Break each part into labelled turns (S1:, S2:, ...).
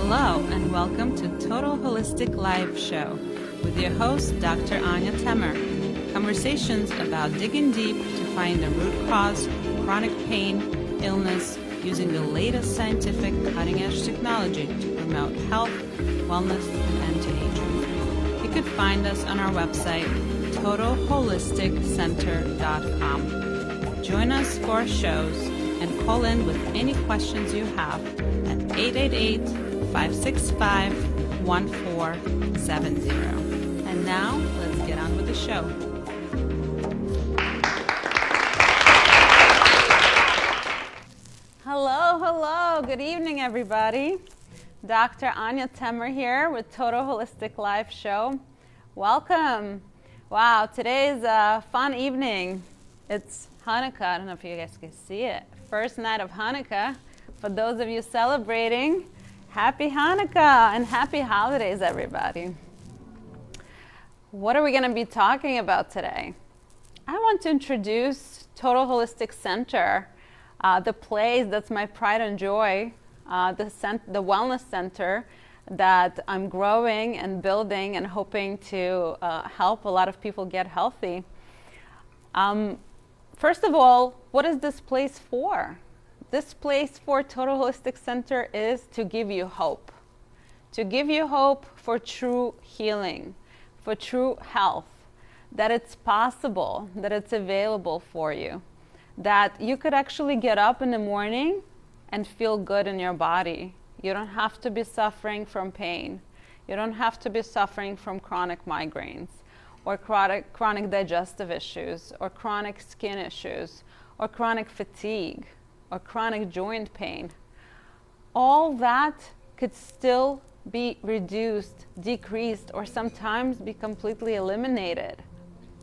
S1: Hello and welcome to Total Holistic Live Show with your host, Dr. Anya Temer. Conversations about digging deep to find the root cause of chronic pain, illness, using the latest scientific cutting-edge technology to promote health, wellness, and anti-aging. You could find us on our website, totalholisticcenter.com. Join us for our shows and call in with any questions you have at 888-565-1470. And now, let's get on with the show. Hello. Good evening, everybody. Dr. Anya Temer here with Total Holistic Live Show. Welcome. Wow, today is a fun evening. It's Hanukkah. I don't know if you guys can see it. First night of Hanukkah. For those of you celebrating, happy Hanukkah and happy holidays, everybody. What are we going to be talking about today? I want to introduce Total Holistic Center, the place that's my pride and joy, the wellness center that I'm growing and building and hoping to help a lot of people get healthy. First of all, what is this place for? This place for Total Holistic Center is to give you hope. To give you hope for true healing, for true health, that it's possible, that it's available for you, that you could actually get up in the morning and feel good in your body. You don't have to be suffering from pain. You don't have to be suffering from chronic migraines or chronic digestive issues or chronic skin issues or chronic fatigue or chronic joint pain. All that could still be reduced, decreased, or sometimes be completely eliminated.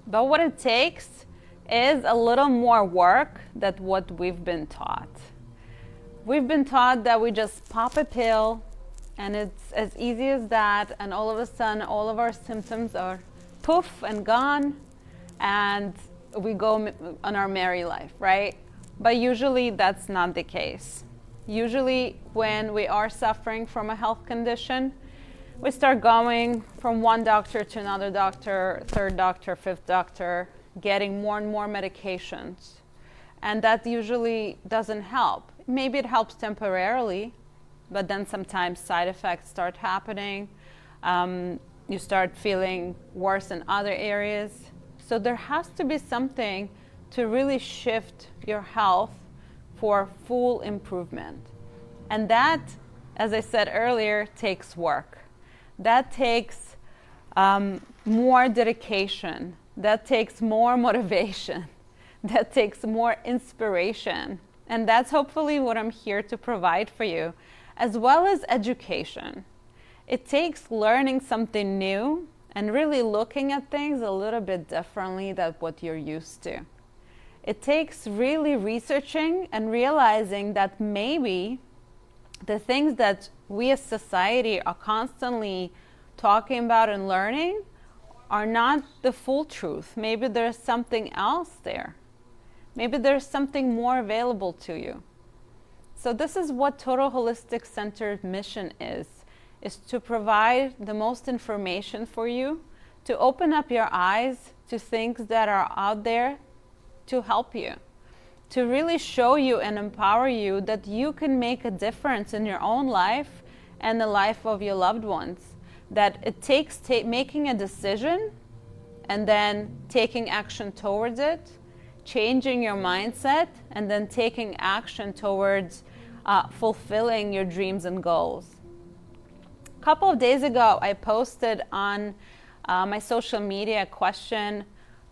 S1: But what it takes is a little more work than what we've been taught. We've been taught that we just pop a pill and it's as easy as that, and all of a sudden all of our symptoms are poof and gone, and we go on our merry life, right? But usually that's not the case. Usually when we are suffering from a health condition, we start going from one doctor to another doctor, third doctor, fifth doctor, getting more and more medications. And that usually doesn't help. Maybe it helps temporarily, but then sometimes side effects start happening. You start feeling worse in other areas. So there has to be something to really shift your health for full improvement. And that, as I said earlier, takes work. That takes more dedication. That takes more motivation. That takes more inspiration. And that's hopefully what I'm here to provide for you, as well as education. It takes learning something new and really looking at things a little bit differently than what you're used to. It takes really researching and realizing that maybe the things that we as society are constantly talking about and learning are not the full truth. Maybe there's something else there. Maybe there's something more available to you. So this is what Total Holistic Center's mission is to provide the most information for you, to open up your eyes to things that are out there to help you, to really show you and empower you that you can make a difference in your own life and the life of your loved ones. That it takes making a decision and then taking action towards it, changing your mindset, and then taking action towards fulfilling your dreams and goals. A couple of days ago, I posted on my social media a question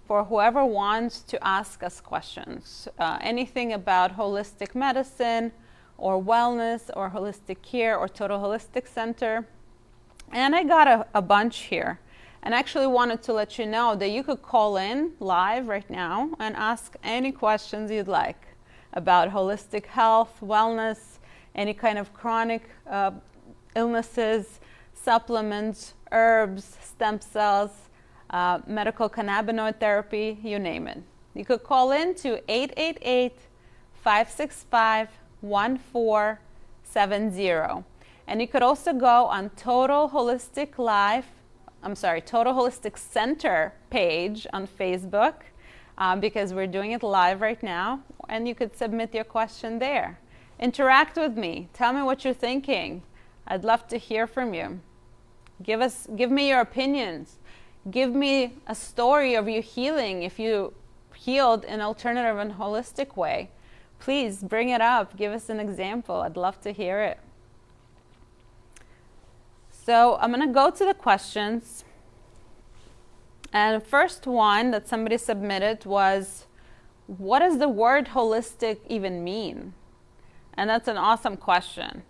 S1: for whoever wants to ask us questions, anything about holistic medicine or wellness or holistic care or Total Holistic Center. And I got a bunch here. And actually wanted to let you know that you could call in live right now and ask any questions you'd like about holistic health, wellness, any kind of chronic illnesses, supplements, herbs, stem cells, medical cannabinoid therapy, you name it. You could call in to 888-565-1470. And you could also go on Total Holistic Center page on Facebook, because we're doing it live right now, and you could submit your question there. Interact with me. Tell me what you're thinking. I'd love to hear from you. Give me your opinions. Give me a story of you healing. If you healed in alternative and holistic way, please bring it up. Give us an example. I'd love to hear it. So I'm going to go to the questions. And the first one that somebody submitted was, what does the word holistic even mean? And that's an awesome question.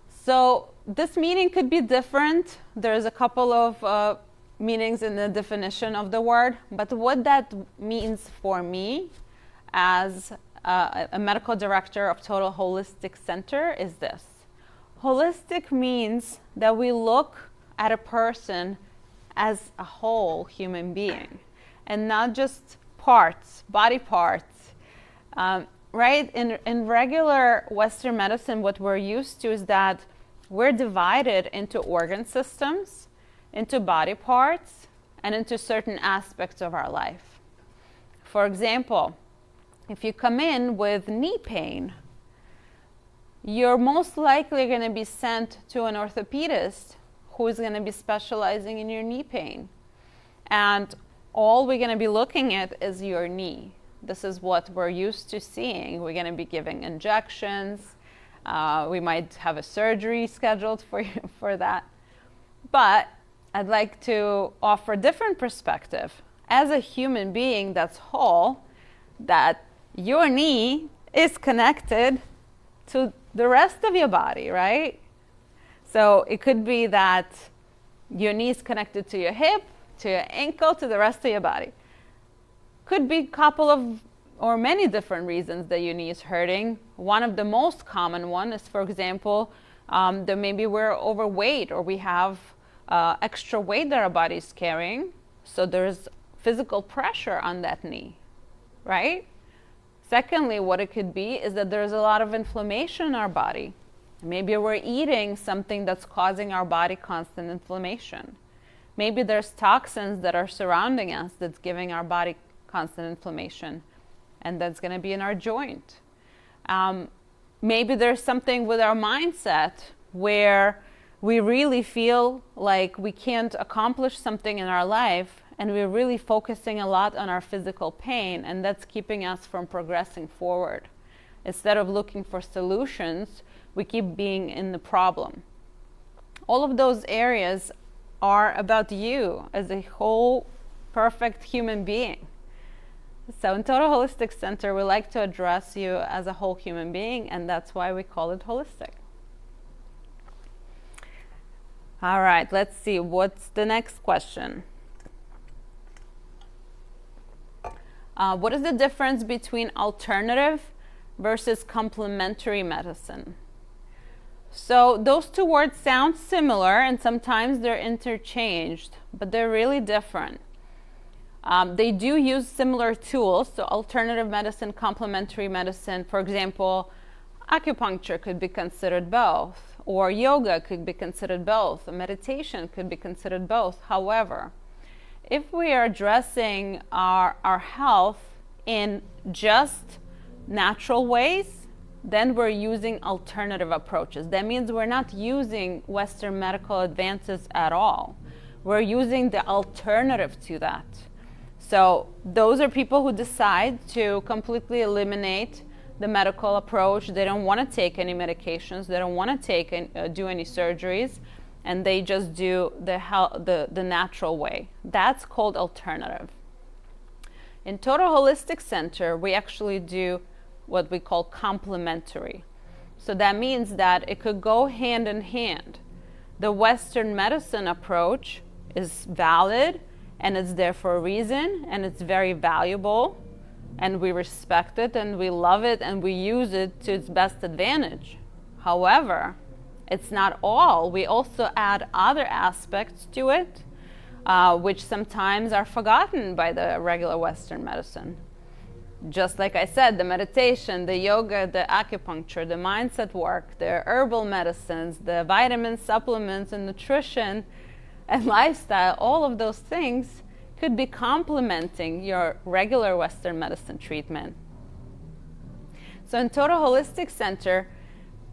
S1: So this meaning could be different. There's a couple of meanings in the definition of the word, but what that means for me as a medical director of Total Holistic Center is this. Holistic means that we look at a person as a whole human being and not just parts, body parts. Right? In regular Western medicine, what we're used to is that we're divided into organ systems, into body parts, and into certain aspects of our life. For example, if you come in with knee pain, you're most likely going to be sent to an orthopedist who is going to be specializing in your knee pain. And all we're going to be looking at is your knee. This is what we're used to seeing. We're going to be giving injections. We might have a surgery scheduled for that. But I'd like to offer a different perspective. As a human being that's whole, that your knee is connected to the rest of your body, right? So it could be that your knee is connected to your hip, to your ankle, to the rest of your body. Could be a couple of or many different reasons that your knee is hurting. One of the most common one is, for example, that maybe we're overweight or we have extra weight that our body is carrying. So there's physical pressure on that knee, right? Secondly, what it could be is that there's a lot of inflammation in our body. Maybe we're eating something that's causing our body constant inflammation. Maybe there's toxins that are surrounding us that's giving our body constant inflammation, and that's going to be in our joint. Maybe there's something with our mindset where we really feel like we can't accomplish something in our life, and we're really focusing a lot on our physical pain, and that's keeping us from progressing forward. Instead of looking for solutions, we keep being in the problem. All of those areas are about you as a whole, perfect human being. So in Total Holistic Center, we like to address you as a whole human being, and that's why we call it holistic. All right, let's see. What's the next question? What is the difference between alternative versus complementary medicine? So those two words sound similar, and sometimes they're interchanged, but they're really different. They do use similar tools, so alternative medicine, complementary medicine. For example, acupuncture could be considered both, or yoga could be considered both, meditation could be considered both. However, if we are addressing our health in just natural ways, then we're using alternative approaches. That means we're not using Western medical advances at all. We're using the alternative to that. So those are people who decide to completely eliminate the medical approach. They don't want to take any medications. They don't want to do any surgeries, and they just do the natural way. That's called alternative. In Total Holistic Center, we actually do what we call complementary. So that means that it could go hand in hand. The Western medicine approach is valid, and it's there for a reason, and it's very valuable, and we respect it, and we love it, and we use it to its best advantage. However, it's not all. We also add other aspects to it, which sometimes are forgotten by the regular Western medicine. Just like I said, the meditation, the yoga, the acupuncture, the mindset work, the herbal medicines, the vitamin supplements and nutrition and lifestyle, all of those things could be complementing your regular Western medicine treatment. So in Total Holistic Center,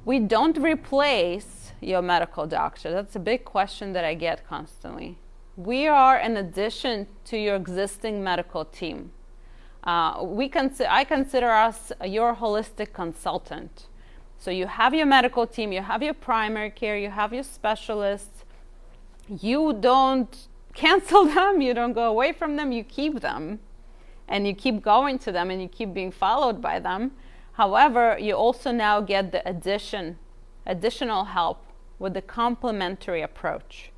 S1: we don't replace your medical doctor. That's a big question that I get constantly. We are an addition to your existing medical team. I consider us your holistic consultant. So you have your medical team, you have your primary care, you have your specialists. You don't cancel them, you don't go away from them, you keep them. And you keep going to them and you keep being followed by them. However, you also now get the additional help with the complementary approach.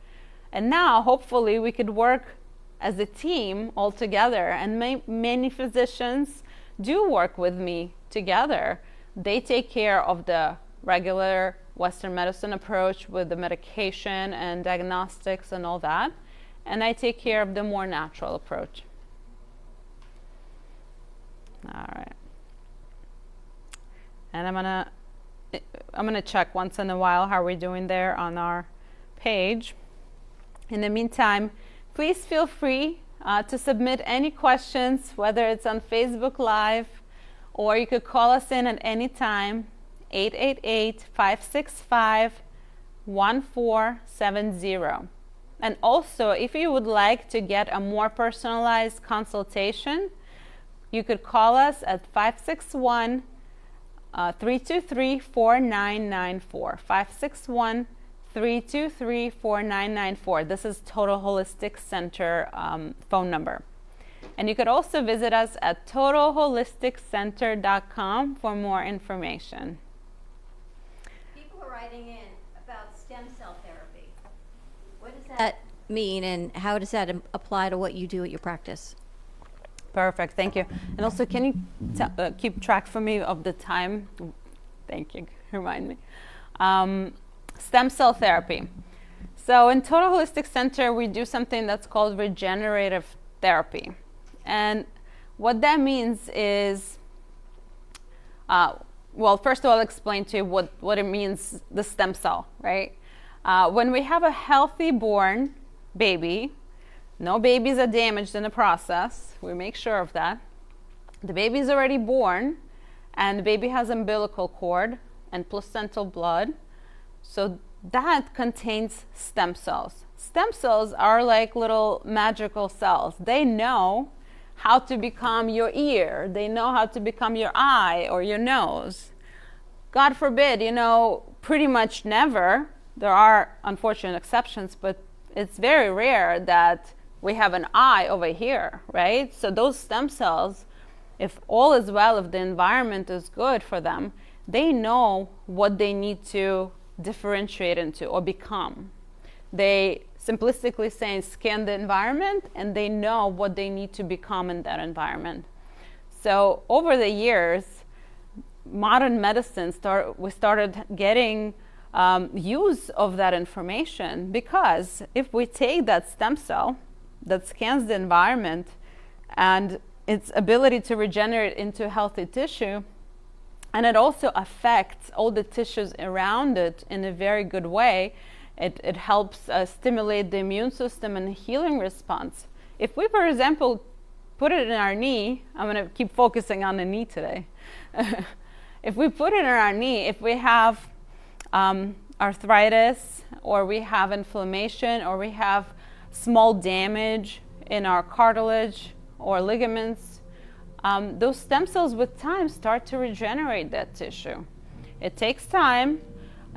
S1: And now, hopefully, we could work as a team all together. And many physicians do work with me together. They take care of the regular Western medicine approach with the medication and diagnostics and all that. And I take care of the more natural approach. All right. And I'm gonna check once in a while how we're doing there on our page. In the meantime, please feel free to submit any questions, whether it's on Facebook Live, or you could call us in at any time, 888-565-1470. And also, if you would like to get a more personalized consultation, you could call us at 561-323-4994. 561-323-4994. This is Total Holistic Center phone number. And you could also visit us at totalholisticcenter.com for more information.
S2: People are writing in about stem cell therapy. What does that mean, and how does that apply to what you do at your practice?
S1: Perfect, thank you. And also, can you keep track for me of the time? Thank you, remind me. Stem cell therapy. So in Total Holistic Center, we do something that's called regenerative therapy. And what that means is, well, first of all, I'll explain to you what it means, the stem cell, right? When we have a healthy born baby, no babies are damaged in the process. We make sure of that. The baby is already born, and the baby has umbilical cord and placental blood. So that contains stem cells. Stem cells are like little magical cells. They know how to become your ear. They know how to become your eye or your nose. God forbid, pretty much never. There are unfortunate exceptions, but it's very rare that we have an eye over here, right? So those stem cells, if all is well, if the environment is good for them, they know what they need to differentiate into or become. They simplistically saying scan the environment, and they know what they need to become in that environment. So over the years, modern medicine we started getting use of that information, because if we take that stem cell that scans the environment and its ability to regenerate into healthy tissue, and it also affects all the tissues around it in a very good way. It helps stimulate the immune system and healing response. If we, for example, put it in our knee, I'm going to keep focusing on the knee today. If we put it in our knee, if we have arthritis, or we have inflammation, or we have small damage in our cartilage or ligaments, those stem cells with time start to regenerate that tissue. It takes time,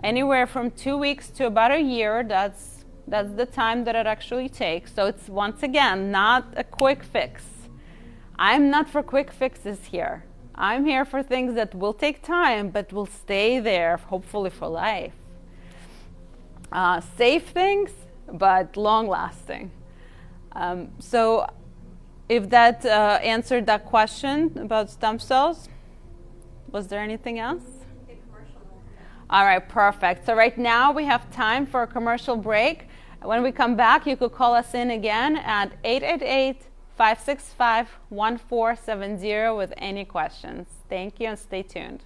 S1: anywhere from 2 weeks to about a year. That's the time that it actually takes. So it's, once again, not a quick fix. I'm not for quick fixes here. I'm here for things that will take time but will stay there, hopefully for life. Safe things, but long lasting. So if that answered that question about stem cells, was there anything else? All right, perfect. So right now we have time for a commercial break. When we come back, you could call us in again at 565-1470 with any questions. Thank you and stay tuned.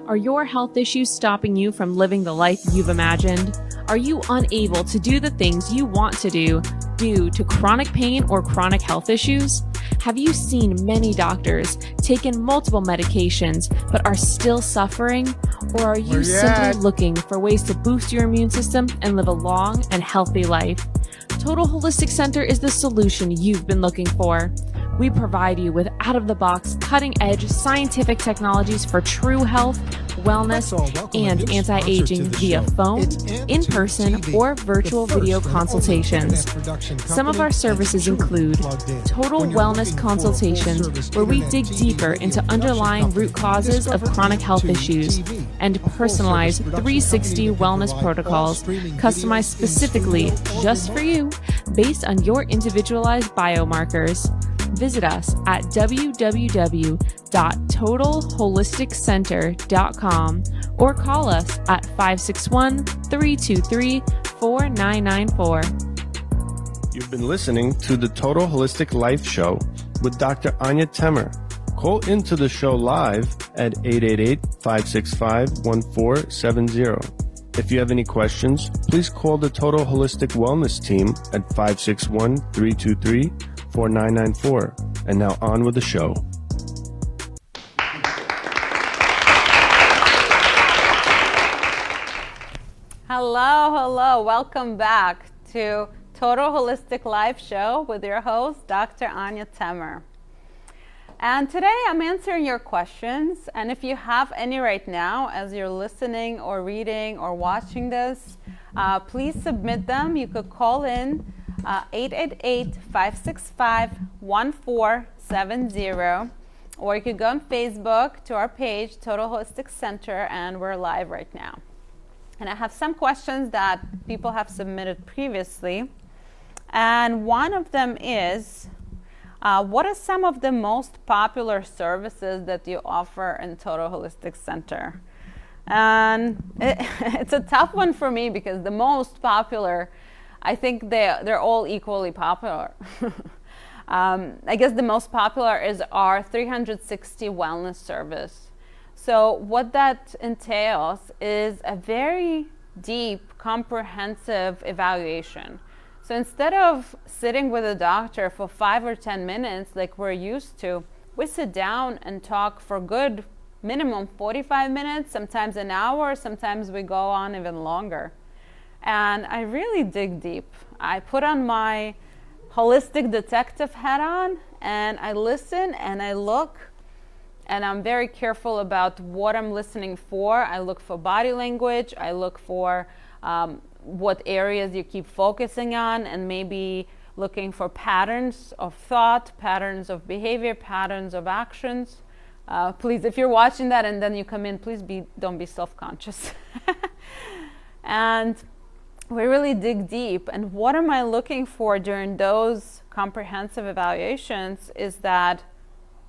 S3: Are your health issues stopping you from living the life you've imagined? Are you unable to do the things you want to do due to chronic pain or chronic health issues? Have you seen many doctors, taken multiple medications, but are still suffering? Or are you simply looking for ways to boost your immune system and live a long and healthy life? Total Holistic Center is the solution you've been looking for. We provide you with out-of-the-box, cutting-edge scientific technologies for true health, wellness, and anti-aging via phone, in-person, or virtual video consultations. Some of our services include total wellness consultations, where we dig deeper into underlying root causes of chronic health issues, and personalized 360 wellness protocols customized specifically just for you based on your individualized biomarkers. Visit us at www.totalholisticcenter.com or call us at 561-323-4994.
S4: You've been listening to the Total Holistic Life Show with Dr. Anya Temer. Call into the show live at 888-565-1470. If you have any questions, please call the Total Holistic Wellness team at 561-323-4994. And now on with the show.
S1: Hello. Welcome back to Total Holistic Life Show with your host, Dr. Anya Temer. And today I'm answering your questions. And if you have any right now, as you're listening or reading or watching this, please submit them. You could call in 888-565-1470, or you could go on Facebook to our page, Total Holistic Center, and we're live right now. And I have some questions that people have submitted previously, and one of them is, what are some of the most popular services that you offer in Total Holistic Center? And it's a tough one for me because the most popular, I think they're all equally popular. I guess the most popular is our 360 wellness service. So what that entails is a very deep, comprehensive evaluation. So instead of sitting with a doctor for 5 or 10 minutes like we're used to, we sit down and talk for good minimum 45 minutes, sometimes an hour, sometimes we go on even longer. And I really dig deep. I put on my holistic detective hat on and I listen and I look, and I'm very careful about what I'm listening for. I look for body language. I look for what areas you keep focusing on, and maybe looking for patterns of thought, patterns of behavior, patterns of actions. Please, if you're watching that and then you come in, please don't be self-conscious. And we really dig deep. And what am I looking for during those comprehensive evaluations is that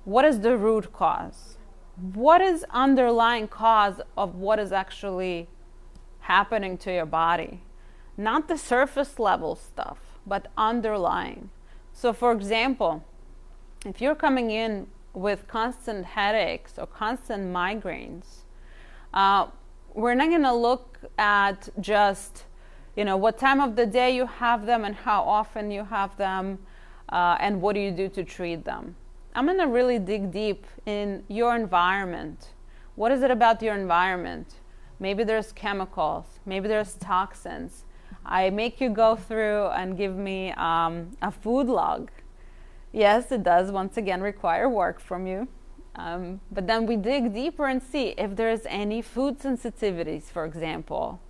S1: what is the root cause? What is underlying cause of what is actually happening to your body? Not the surface level stuff, but underlying. So for example, if you're coming in with constant headaches or constant migraines, we're not going to look at just, what time of the day you have them and how often you have them, and what do you do to treat them. I'm going to really dig deep in your environment. What is it about your environment? Maybe there's chemicals, maybe there's toxins. I make you go through and give me a food log. Yes, it does once again require work from you. But then we dig deeper and see if there's any food sensitivities, for example.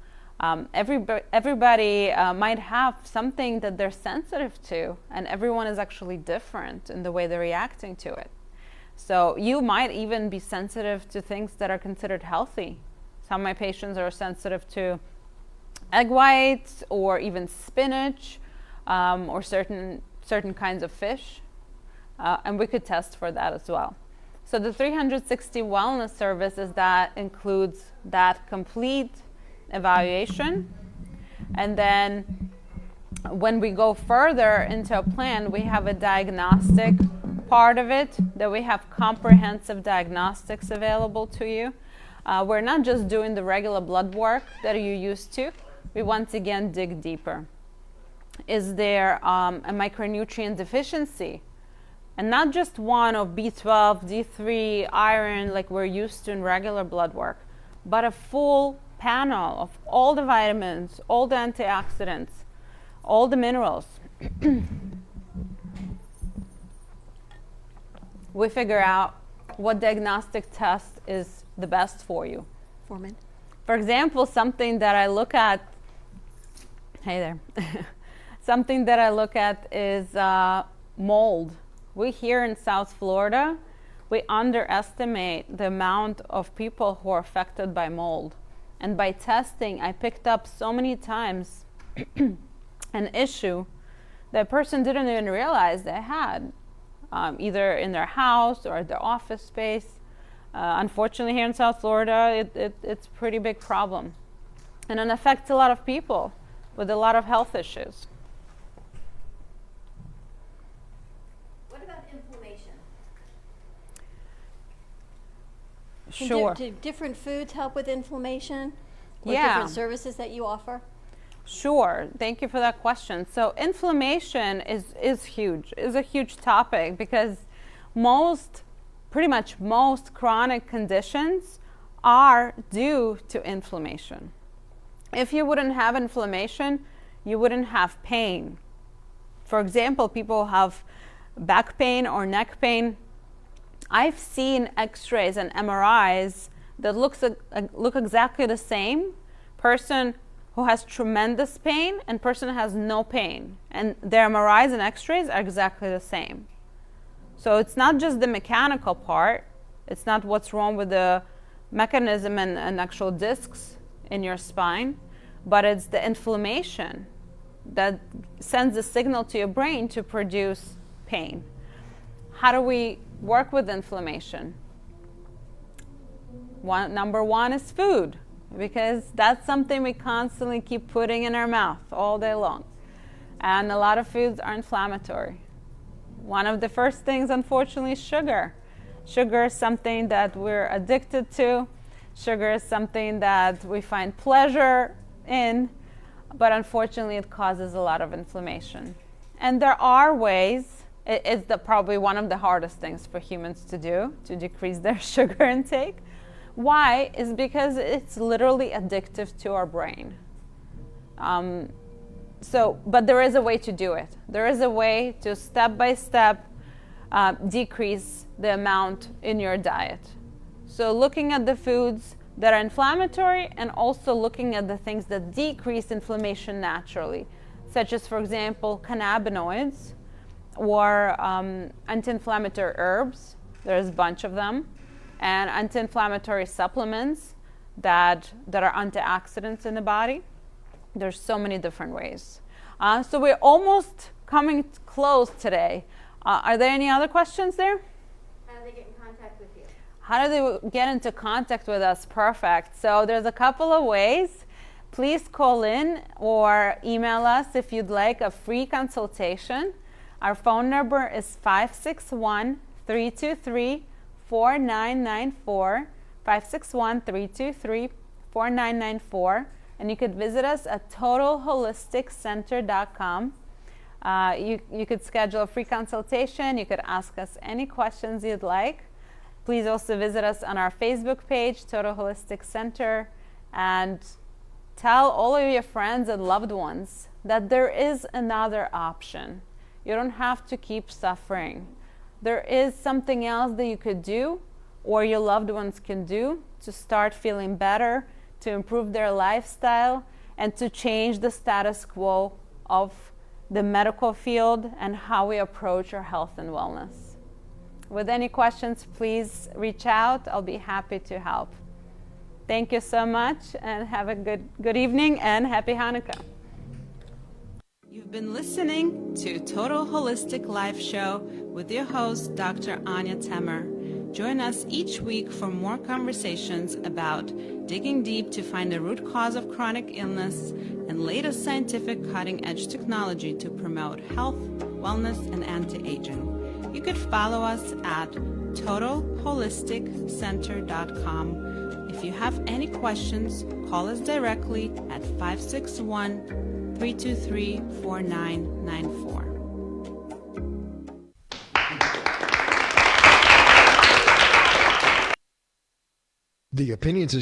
S1: Everybody might have something that they're sensitive to, and everyone is actually different in the way they're reacting to it. So you might even be sensitive to things that are considered healthy. Some of my patients are sensitive to egg whites or even spinach, or certain kinds of fish, and we could test for that as well. So the 360 wellness service includes that complete evaluation, and then when we go further into a plan, we have a diagnostic part of it, that we have comprehensive diagnostics available to you. We're not just doing the regular blood work that you're used to. We once again dig deeper. Is there a micronutrient deficiency? And not just one of B12, D3, iron, like we're used to in regular blood work, but a full panel of all the vitamins, all the antioxidants, all the minerals. We figure out what diagnostic test is the best for you.
S2: Foreman.
S1: For example, something that I look at, hey there, something that I look at is mold. We here in South Florida, we underestimate the amount of people who are affected by mold. And by testing, I picked up so many times an issue that a person didn't even realize they had, either in their house or their office space. Unfortunately, here in South Florida, it's a pretty big problem. And it affects a lot of people with a lot of health issues.
S2: What about inflammation?
S1: Sure.
S2: Do different foods help with inflammation? Or
S1: Yeah.
S2: different services that you offer?
S1: Sure. Thank you for that question. So inflammation is huge, is a huge topic, because pretty much most chronic conditions are due to inflammation. If you wouldn't have inflammation, you wouldn't have pain. For example, people have back pain or neck pain. I've seen x-rays and MRIs that look exactly the same. Person who has tremendous pain and person who has no pain. And their MRIs and x-rays are exactly the same. So it's not just the mechanical part. It's not what's wrong with the mechanism and actual discs in your spine, but it's the inflammation that sends a signal to your brain to produce pain. How do we work with inflammation? Number one is food, because that's something we constantly keep putting in our mouth all day long. And a lot of foods are inflammatory. One of the first things, unfortunately, is sugar. Sugar is something that we're addicted to. Sugar is something that we find pleasure in, but unfortunately it causes a lot of inflammation. And there are ways, it's probably one of the hardest things for humans to do, to decrease their sugar intake. Why? Is because it's literally addictive to our brain. But there is a way to do it. There is a way to step by step decrease the amount in your diet. So looking at the foods that are inflammatory and also looking at the things that decrease inflammation naturally, such as, for example, cannabinoids or anti-inflammatory herbs. There's a bunch of them. And anti-inflammatory supplements that are antioxidants in the body. There's so many different ways. So we're almost coming close today. Are there any other questions there?
S2: How do they get in contact with you?
S1: How do they get into contact with us? Perfect. So there's a couple of ways. Please call in or email us if you'd like a free consultation. Our phone number is 561-323-4994, 561-323-4994. And you could visit us at totalholisticcenter.com. You could schedule a free consultation. You could ask us any questions you'd like. Please also visit us on our Facebook page, Total Holistic Center, and tell all of your friends and loved ones that there is another option. You don't have to keep suffering. There is something else that you could do or your loved ones can do to start feeling better, to improve their lifestyle, and to change the status quo of the medical field and how we approach our health and wellness. With any questions, please reach out. I'll be happy to help. Thank you so much, and have a good evening, and happy Hanukkah. You've been listening to Total Holistic Life Show with your host, Dr. Anya Temer. Join us each week for more conversations about digging deep to find the root cause of chronic illness and latest scientific cutting-edge technology to promote health, wellness, and anti-aging. You could follow us at totalholisticcenter.com. If you have any questions, call us directly at 561-323-4994.
S5: The opinions